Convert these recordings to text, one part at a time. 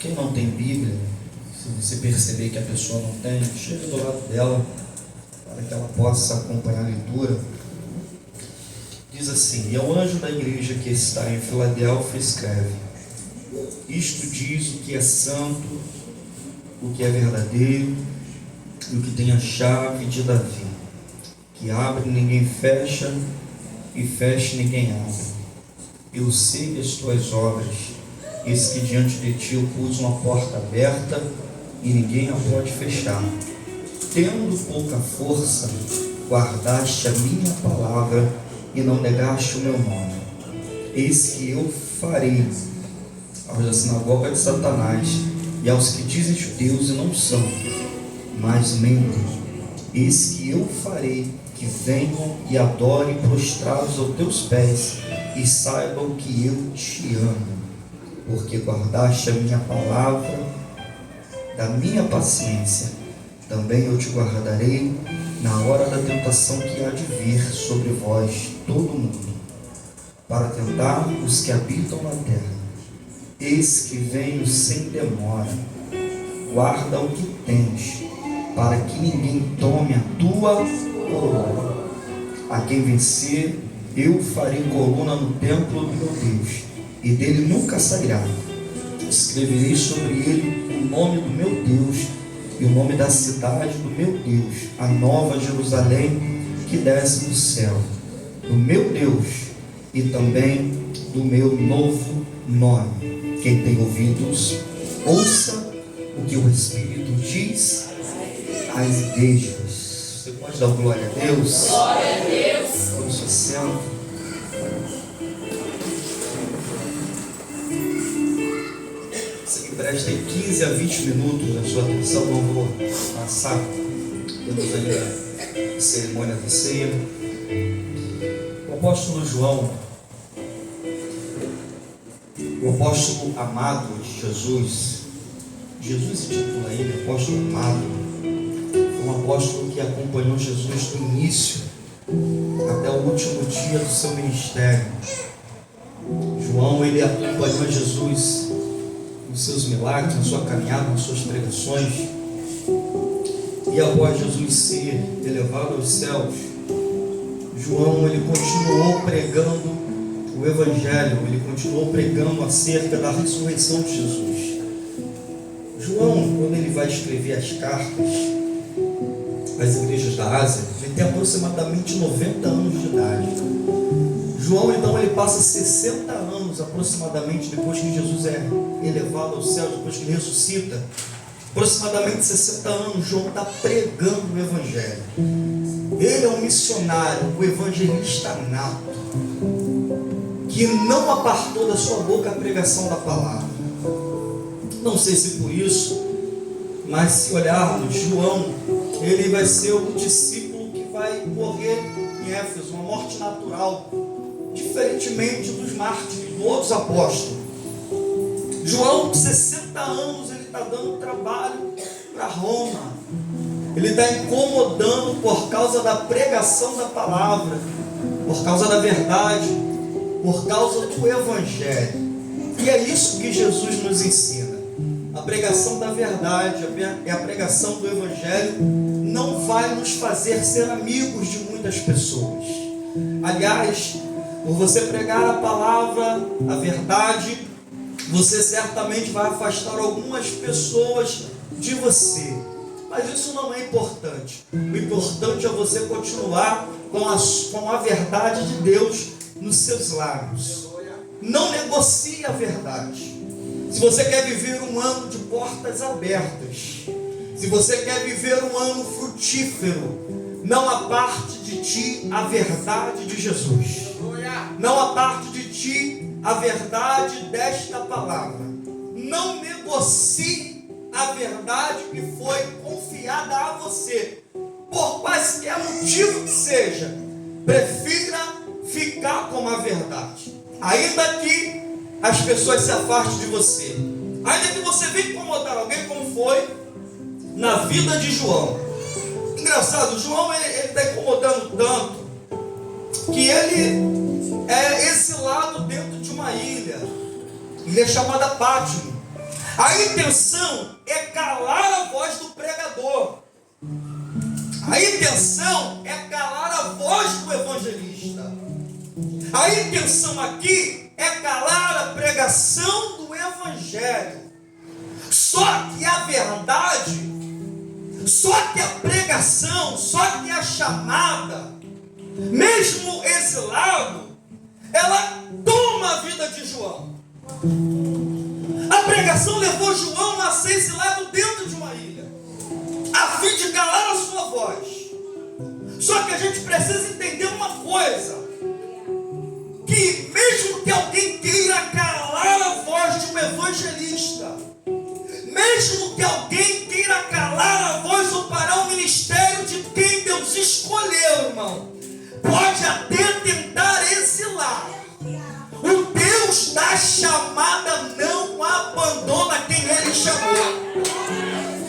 Quem não tem Bíblia, se você perceber que a pessoa não tem, chega do lado dela para que ela possa acompanhar a leitura. Diz assim: e ao anjo da igreja que está em Filadélfia escreve: isto diz o que é santo, o que é verdadeiro e o que tem a chave de Davi, que abre e ninguém fecha, e fecha e ninguém abre. Eu sei as tuas obras, eis que diante de ti eu pus uma porta aberta e ninguém a pode fechar. Tendo pouca força, guardaste a minha palavra e não negaste o meu nome. Eis que eu farei aos da sinagoga de Satanás e aos que dizem judeus e não são, mas mentem. Eis que eu farei que venham e adorem prostrados aos teus pés e saibam que eu te amo, porque guardaste a minha palavra da minha paciência. Também eu te guardarei na hora da tentação que há de vir sobre vós todo mundo, para tentar os que habitam na terra. Eis que venho sem demora. Guarda o que tens, para que ninguém tome a tua coroa. A quem vencer, eu farei coluna no templo do meu Deus, e dele nunca sairá. Escreverei sobre ele o nome do meu Deus e o nome da cidade do meu Deus, a nova Jerusalém que desce do céu, do meu Deus, e também do meu novo nome. Quem tem ouvidos, ouça o que o Espírito diz às igrejas. Você pode dar glória a Deus? Glória a Deus. Vamos se senta. Prestem 15 a 20 minutos da sua atenção, não vou passar. Temos ainda a cerimônia da ceia. O apóstolo João, o apóstolo amado de Jesus intitula ele apóstolo amado. Foi um apóstolo que acompanhou Jesus do início até o último dia do seu ministério. João, ele acompanhou Jesus nos seus milagres, na sua caminhada, nas suas pregações. E após Jesus ser elevado aos céus, João, ele continuou pregando o Evangelho, ele continuou pregando acerca da ressurreição de Jesus. João, quando ele vai escrever as cartas às igrejas da Ásia, ele tem aproximadamente 90 anos de idade. João, então, ele passa 60 anos aproximadamente depois que Jesus é elevado ao céu, depois que ele ressuscita. Aproximadamente 60 anos, João está pregando o Evangelho. Ele é um missionário, um evangelista nato, que não apartou da sua boca a pregação da palavra. Não sei se por isso, mas se olharmos, João, ele vai ser o discípulo que vai morrer em Éfeso, uma morte natural, diferentemente dos mártires, dos outros apóstolos. João, com 60 anos, ele está dando trabalho para Roma. Ele está incomodando por causa da pregação da palavra, por causa da verdade, por causa do Evangelho. E é isso que Jesus nos ensina. A pregação da verdade, a pregação do Evangelho não vai nos fazer ser amigos de muitas pessoas. Aliás, por você pregar a palavra, a verdade, você certamente vai afastar algumas pessoas de você. Mas isso não é importante. O importante é você continuar com a verdade de Deus nos seus lábios. Não negocie a verdade. Se você quer viver um ano de portas abertas, se você quer viver um ano frutífero, não aparte de ti a verdade de Jesus. Não aparte de ti a verdade desta palavra. Não negocie a verdade que foi confiada a você, por quaisquer motivo que seja. Prefira ficar com a verdade, ainda que as pessoas se afastem de você, ainda que você venha incomodar alguém, como foi na vida de João. Engraçado, João ele está incomodando tanto que ele é exilado dentro de uma ilha chamada Pátimo. A intenção é calar a voz do pregador. A intenção é calar a voz do evangelista. A intenção aqui é calar a pregação do evangelho. Só que a verdade, só que a pregação, só que a chamada, mesmo exilado, ela toma a vida de João. A pregação levou João a ser exilado dentro de uma ilha, a fim de calar a sua voz. Só que a gente precisa entender uma coisa, que mesmo que alguém queira calar a voz de um evangelista, mesmo que alguém queira calar a voz ou parar o ministério de quem Deus escolheu, irmão, pode até tentar exilar. O Deus da chamada não abandona quem Ele chamou.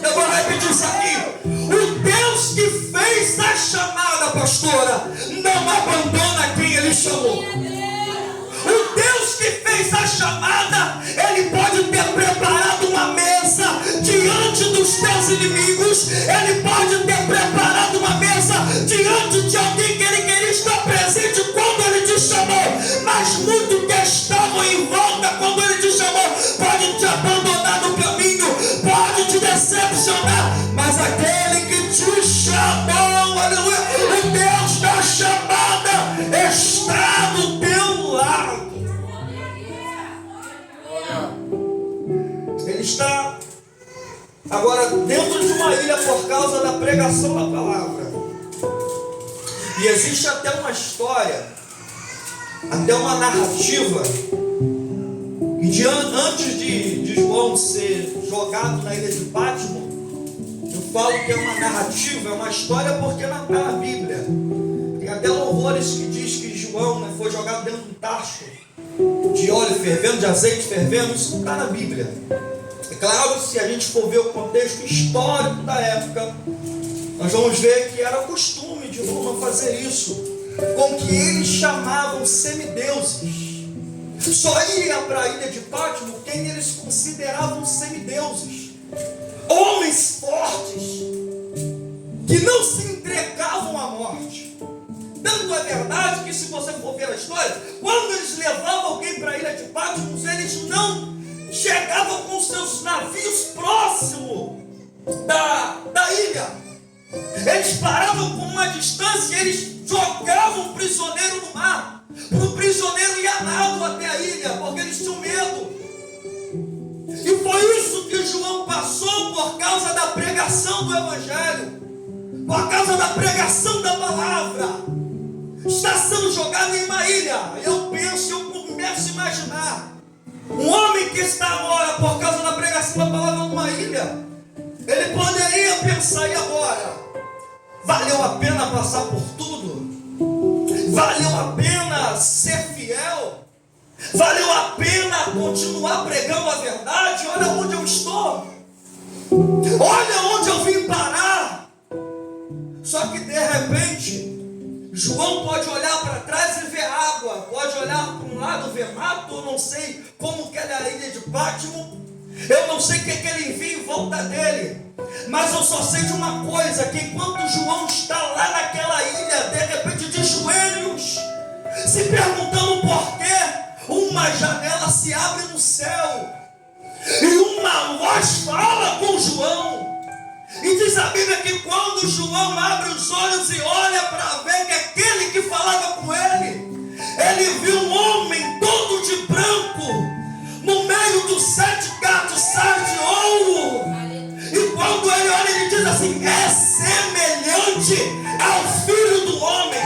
Eu vou repetir isso aqui. O Deus que fez a chamada, pastora, não abandona quem Ele chamou. O Deus que fez a chamada, Ele pode ter preparado uma mesa diante dos teus inimigos. Ele pode ter preparado uma mesa diante de alguém que Ele queria estar presente quando Ele te chamou. Mas muitos que estavam em volta quando Ele te chamou pode te abandonar no caminho, pode te decepcionar. Mas aquele que te chamou, aleluia, o Deus da chamada está do teu lado. Ele está agora dentro de uma ilha por causa da pregação da palavra. E existe até uma história, até uma narrativa, que antes de João ser jogado na ilha de Patmos, eu falo que é uma narrativa, é uma história porque não está na Bíblia. Tem até louvores que diz que João foi jogado dentro de um tacho de óleo fervendo, de azeite fervendo. Isso não está na Bíblia. É claro, se a gente for ver o contexto histórico da época, nós vamos ver que era costume de Roma fazer isso, com que eles chamavam semideuses. Só ia para a ilha de Patmos quem eles consideravam semideuses. Homens fortes, que não se entregavam à morte. Tanto é verdade que, se você for ver a história, quando eles levavam alguém para a ilha de Patmos, eles não chegavam com seus navios próximo da ilha. Eles paravam com uma distância e eles jogavam o prisioneiro no mar, para o prisioneiro ir a nado até a ilha, porque eles tinham medo. E foi isso que João passou por causa da pregação do Evangelho, por causa da pregação da palavra. Está sendo jogado em uma ilha. Eu começo a imaginar um homem que está agora por causa da pregação da palavra numa ilha. Ele poderia pensar: e agora? Valeu a pena passar por tudo? Valeu a pena ser fiel? Valeu a pena continuar pregando a verdade? Olha onde eu estou. Olha onde eu vim parar. Só que de repente João pode olhar para trás e ver água, pode olhar para um lado e ver mato. Eu não sei como que era a ilha de Patmos, eu não sei o que ele envia em volta dele, mas eu só sei de uma coisa: que enquanto João está lá naquela ilha, de repente de joelhos, se perguntando por quê, uma janela se abre no céu e uma voz fala com João. E diz a Bíblia que quando João abre os olhos e olha para ver que aquele que falava com ele viu um homem todo de branco, no meio dos 7 castiçais de ouro. E quando ele olha, ele diz assim: é semelhante ao Filho do Homem.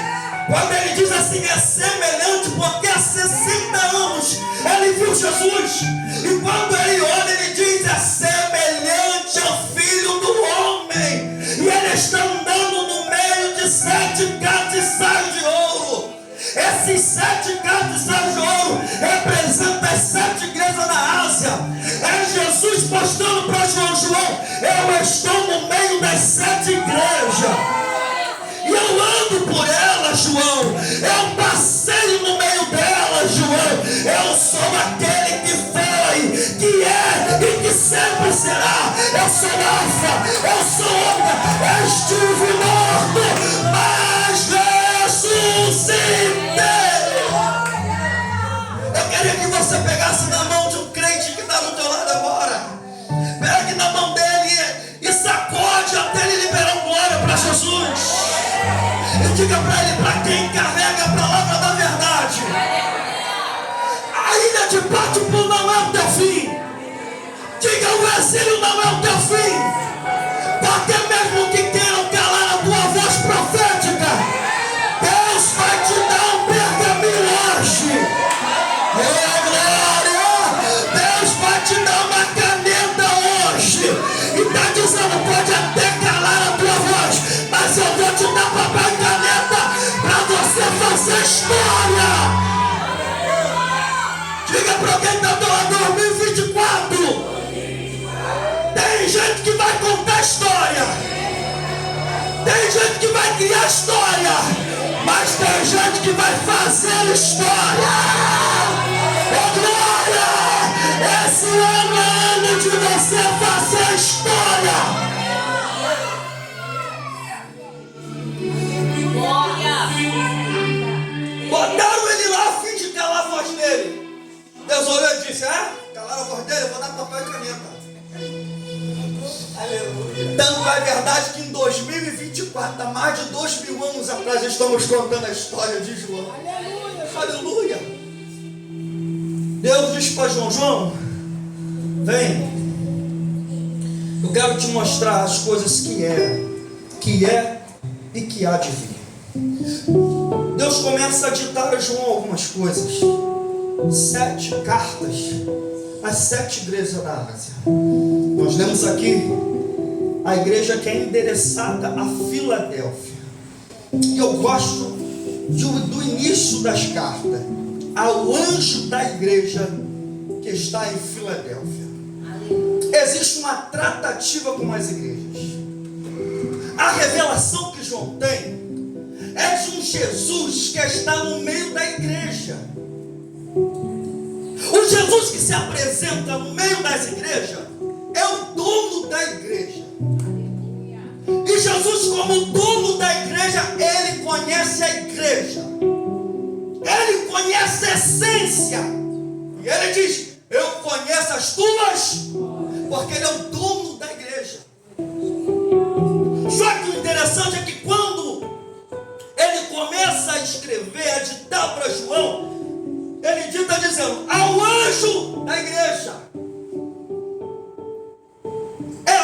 Quando ele diz assim, é semelhante, porque há 60 anos ele viu Jesus. E quando ele olha, ele diz: é semelhante ao Filho do Homem. E ele está andando no meio de 7 castiçais de ouro. Esses 7 castiçais de ouro representam as 7 igrejas da Ásia. É Jesus postando para João: eu estou no meio das 7 igrejas. E eu ando por ela, João. Eu passei no meio dela, João. Eu sou aquele que foi, que é e que será. Eu sou Alfa, eu sou Ômega. Eu estive morto, mas ressuscitei. Eu queria que você pegasse na mão de um crente que está do teu lado agora. Pegue na mão dele e sacode até ele liberar glória para Jesus. E diga para ele, para quem carrega a palavra da verdade, a ilha de Pátimos não é o teu fim. Diga, o exílio não é o teu fim. Até mesmo que queiram calar a tua voz profética, Deus vai te dar um pergaminho hoje. Oh, glória! Deus vai te dar uma caneta hoje. E está dizendo, pode até calar a tua voz, mas eu vou te dar papel e caneta para você fazer história. Diga para alguém que está do lado, 2024. Tem gente que vai contar história. Tem gente que vai criar história. Mas tem gente que vai fazer história. Oh, glória! Esse ano é ano de você fazer história. Botaram ele lá a fim de calar a voz dele. Deus olhou e disse, calaram a voz dele, eu vou dar papel e caneta. Aleluia. Tanto é verdade que em 2024, há mais de 2000 anos atrás, estamos contando a história de João. Aleluia. Aleluia. Deus disse para João, vem, eu quero te mostrar as coisas que é e que há de vir. Deus começa a ditar a João algumas coisas. 7 cartas às 7 igrejas da Ásia. Nós lemos aqui a igreja que é endereçada a Filadélfia. E eu gosto do início das cartas. Ao anjo da igreja que está em Filadélfia. Existe uma tratativa com as igrejas. A revelação que João tem é de um Jesus que está no meio da igreja. O Jesus que se apresenta no meio das igrejas é o dono da igreja. E Jesus, como dono da igreja, ele conhece a igreja. Ele conhece a essência. E ele diz, eu conheço as tuas, porque ele é o dono da igreja. Só que o interessante é que quando ele começa a escrever, a ditar para João, ele está dizendo, ao anjo da igreja.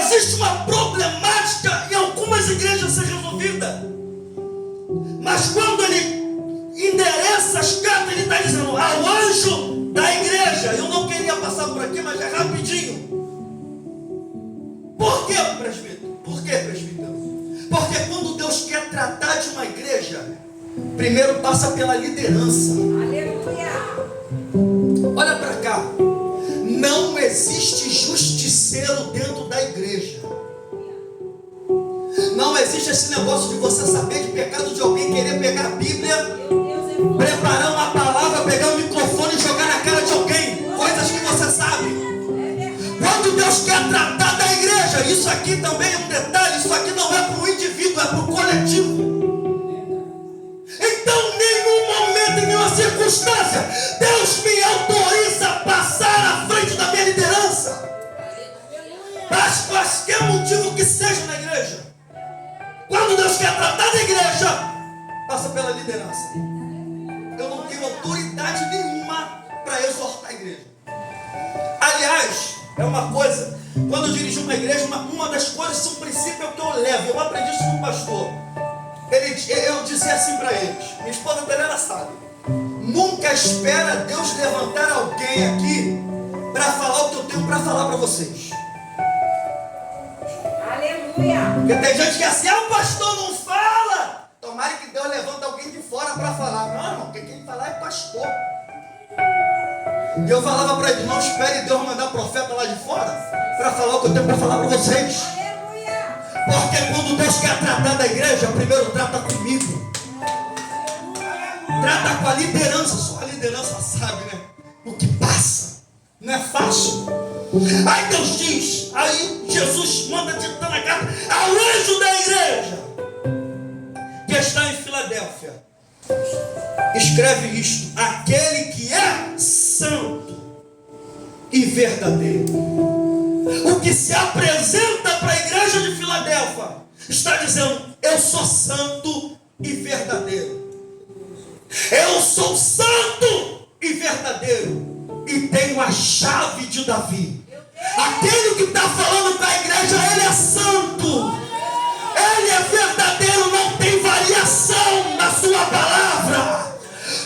Existe uma problemática em algumas igrejas a ser resolvida. Mas quando ele endereça as cartas, ele está dizendo, ao anjo da igreja. Eu não queria passar por aqui, mas é rapidinho. Por quê, presbítero? Por quê, presbítero? Porque quando Deus quer tratar de uma igreja, primeiro passa pela liderança. Aleluia. Olha para cá. Não existe justiceiro dentro da igreja. Não existe esse negócio de você saber de pecado de alguém, querer pegar a Bíblia, preparar uma palavra, pegar o microfone e jogar na cara de alguém. Coisas que você sabe. Quando Deus quer tratar da igreja, isso aqui também é um detalhe, isso aqui não é para o indivíduo, é para o coletivo. Então, em nenhum momento, em nenhuma circunstância, Deus me autoriza a passar à frente da minha liderança. Mas qualquer motivo que seja na igreja, quando Deus quer tratar da igreja, passa pela liderança. Eu não tenho autoridade nenhuma para exortar a igreja. Aliás, é uma coisa, quando eu dirigi uma igreja, uma das coisas, um princípio que eu levo, eu aprendi isso com um pastor. Eu dizia assim para eles, minha esposa Terena sabe, nunca espera Deus levantar alguém aqui para falar o que eu tenho para falar para vocês. Aleluia. Porque tem gente que é assim, o pastor não fala. Tomara que Deus levanta alguém de fora para falar. Não, irmão, quem tem que falar é pastor. E eu falava para ele, não espere Deus mandar profeta lá de fora para falar o que eu tenho para falar para vocês. Porque quando Deus quer tratar da igreja, primeiro trata comigo. Trata com a liderança. Só a liderança sabe, né? O que passa Não é fácil. Aí Deus diz, aí Jesus manda ditar na carta ao anjo da igreja que está em Filadélfia: escreve isto: aquele que é santo e verdadeiro. O que se apresenta para a igreja de Filadélfia está dizendo: eu sou santo e verdadeiro. Eu sou santo e verdadeiro e tenho a chave de Davi. Aquele que está falando para a igreja, ele é santo, ele é verdadeiro, não tem variação na sua palavra.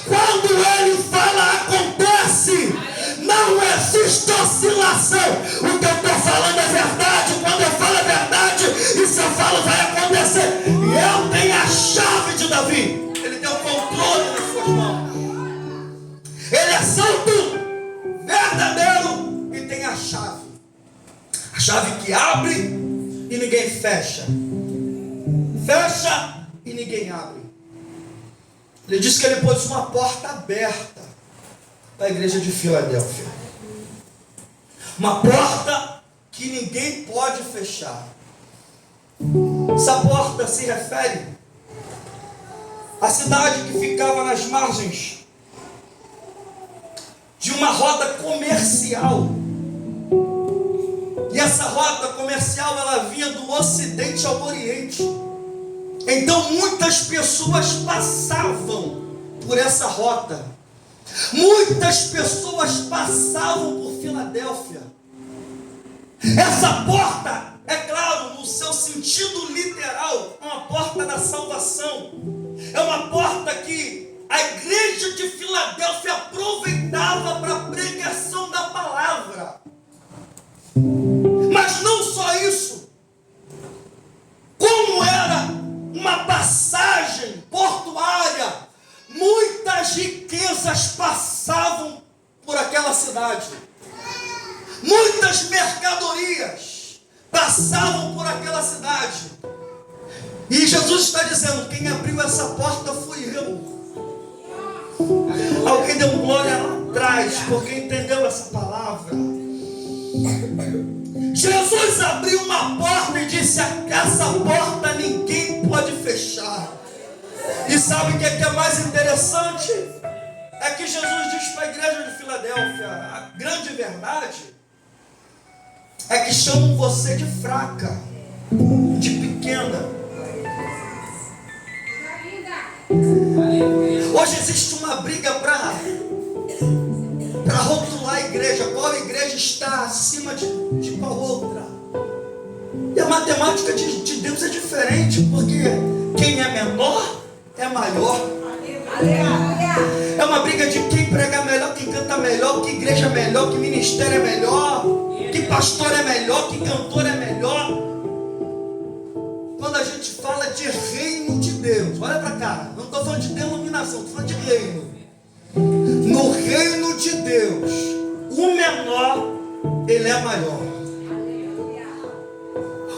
Quando ele fala, acontece, não existe oscilação. O que eu estou falando é verdade. Quando eu falo é verdade, isso eu falo vai acontecer. E eu tenho a chave de Davi. Ele tem o controle nas suas mãos. Ele é santo, verdadeiro e tem a chave. A chave que abre e ninguém fecha. Fecha e ninguém abre. Ele disse que ele pôs uma porta aberta para a igreja de Filadélfia. Uma porta que ninguém pode fechar. Essa porta se refere à cidade que ficava nas margens de uma rota comercial. E essa rota comercial, ela vinha do ocidente ao oriente. Então muitas pessoas passavam por essa rota. Muitas pessoas passavam por Filadélfia. Essa porta, é claro, no seu sentido literal, é uma porta da salvação. É uma porta que a igreja de Filadélfia aproveitava para a pregação da palavra. Mas não só isso. Como era uma passagem portuária, muitas riquezas passavam por aquela cidade. Muitas mercadorias passavam por aquela cidade. E Jesus está dizendo: quem abriu essa porta fui eu. Alguém deu glória lá atrás, porque entendeu essa palavra. Jesus abriu uma porta e disse: essa porta ninguém pode fechar. E sabe o que é mais interessante? É que Jesus diz para a igreja de Filadélfia: a grande verdade é que chamam você de fraca, de pequena. Hoje existe uma briga para rotular a igreja. Qual igreja está acima de qual outra? E a matemática de Deus é diferente, porque quem é menor é maior. É uma briga de quem prega melhor, quem canta melhor, que igreja é melhor, que ministério é melhor, que pastor é melhor, que cantor é melhor. Quando a gente fala de reino de Deus, olha para cá, não estou falando de denominação, estou falando de reino. No reino de Deus, o menor, ele é maior.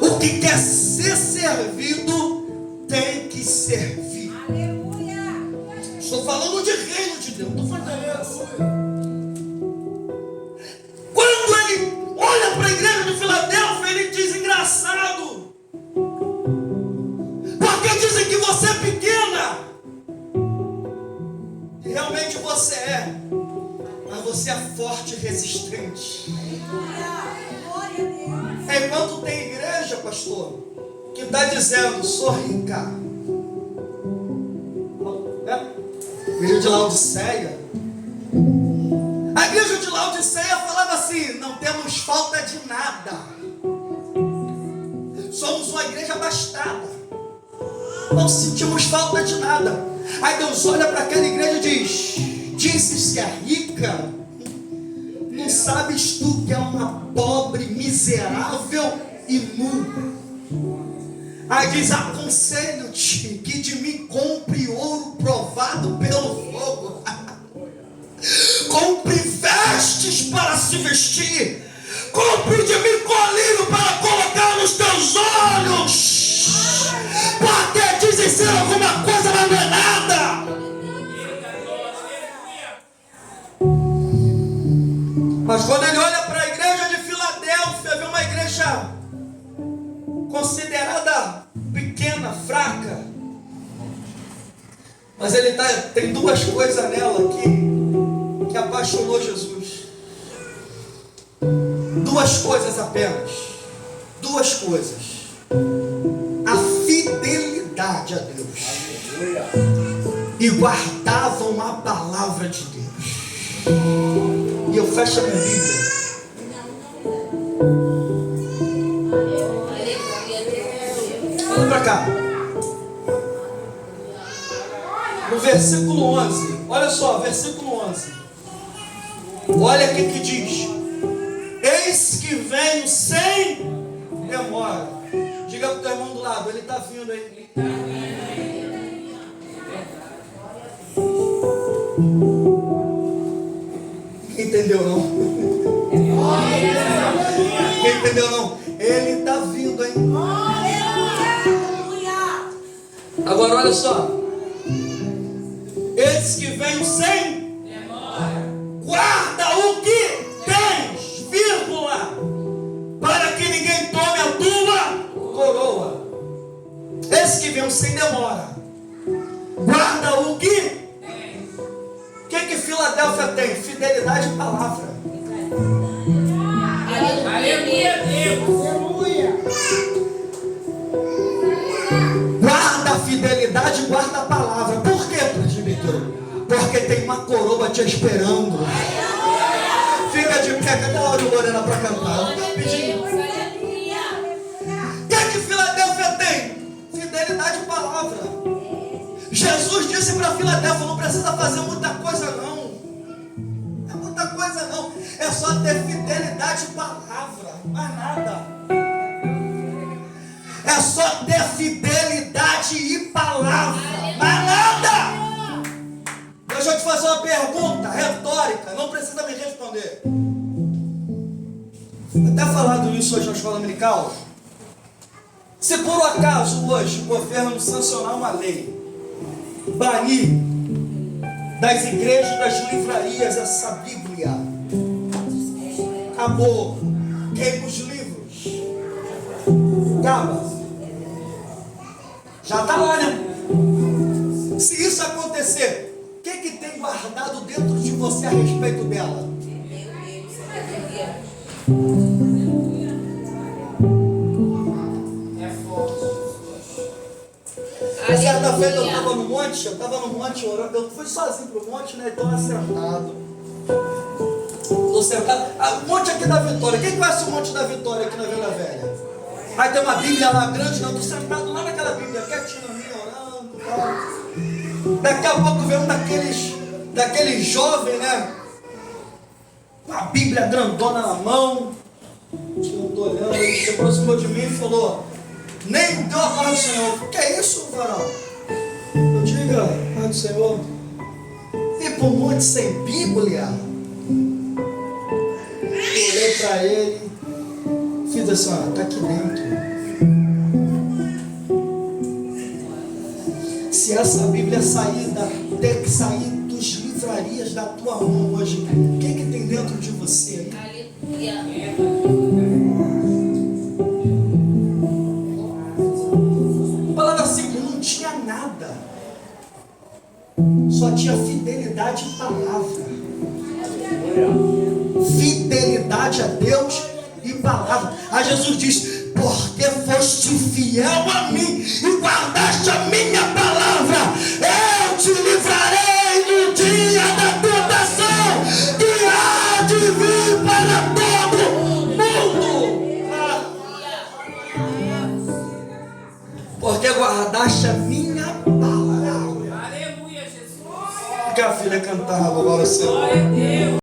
O que quer ser servido, tem que servir. Estou falando de reino de Deus, não estou falando de Deus. Quando ele olha para a igreja de Filadélfia, ele diz: engraçado, porque dizem que você é pequena. E realmente você é, mas você é forte e resistente. Enquanto tem igreja, pastor, que está dizendo: sou rica. Igreja de Laodiceia. A igreja de Laodiceia falava assim: não temos falta de nada. Somos uma igreja abastada. Não sentimos falta de nada. Aí Deus olha para aquela igreja e diz: dizes que é rica? Não sabes tu que é uma pobre, miserável e nu? Aí diz: aconselho-te que de mim compre ouro provado pelo fogo. Compre vestes para se vestir. Compre de mim colírio para colocar nos teus olhos. Porque dizem ser alguma coisa, mas não é nada. Mas quando ele olha para a igreja de Filadélfia, vê uma igreja considerada pequena, fraca. Mas ele tem duas coisas nela que apaixonou Jesus. Duas coisas apenas. Duas coisas. A fidelidade a Deus. E guardavam a palavra de Deus. E eu fecho a minha Bíblia. Olha para cá. No versículo 11. Olha só, versículo 11. Olha o que diz. Eis que venho sem demora. Diga para o teu irmão do lado, ele está vindo aí. Quem entendeu não? Quem entendeu não? Ele está vindo aí. Agora olha só. Eis que venho sem demora. Guarda o que tens, vírgula, para que ninguém tome a tua coroa. Eis que venho sem demora. Guarda o que tens. O que Filadélfia tem? Fidelidade e palavra. Aleluia, Deus. Aleluia. Guarda a fidelidade, guarda a palavra. Por quê, presbítero? Porque tem uma coroa te esperando. Fica de pé, cadê a Lorena para cantar? Rapidinho. O que Filadélfia tem? Fidelidade e palavra. Jesus disse para Filadélfia: não precisa fazer muita coisa não. Não é muita coisa não. É só ter fidelidade e palavra. Mais nada. É só ter fidelidade e palavra. Mais nada. Deixa eu te fazer uma pergunta retórica. Não precisa me responder. Até falado isso hoje na escola dominical. Se por um acaso hoje o governo sancionar uma lei, banir das igrejas, das livrarias essa Bíblia, acabou. Queima os livros. Acaba. Já está lá, né? Se isso acontecer, o que tem guardado dentro de você a respeito dela? Certa vez eu estava no monte orando. Eu fui sozinho para o monte, né? Estou assentado. Estou sentado. O monte aqui da Vitória. Quem conhece o monte da Vitória aqui na Vila Velha? Aí tem uma Bíblia lá grande, não. Estou sentado lá naquela Bíblia, quietinho na minha, orando. Tal. Daqui a pouco vem um daqueles jovens, né? Com a Bíblia grandona na mão. Eu estou olhando, ele se aproximou de mim e falou: nem deu a paz do Senhor. O que é isso, varão? Eu digo: paz do Senhor. Vim para um monte sem Bíblia. Eu olhei para ele, fiz assim: está aqui dentro. Se essa Bíblia ter que sair dos livrarias da tua mão hoje, o que tem dentro de você? Palavra simples, não tinha nada. Só tinha fidelidade e palavra. Fidelidade a Deus e palavra. Aí Jesus diz: porque foste fiel a mim e guardaste a minha palavra, eu te livrarei no dia da tentação que há de vir para todo mundo. Porque guardaste a minha palavra. Aleluia, Jesus. Que a filha cantava agora, Senhor.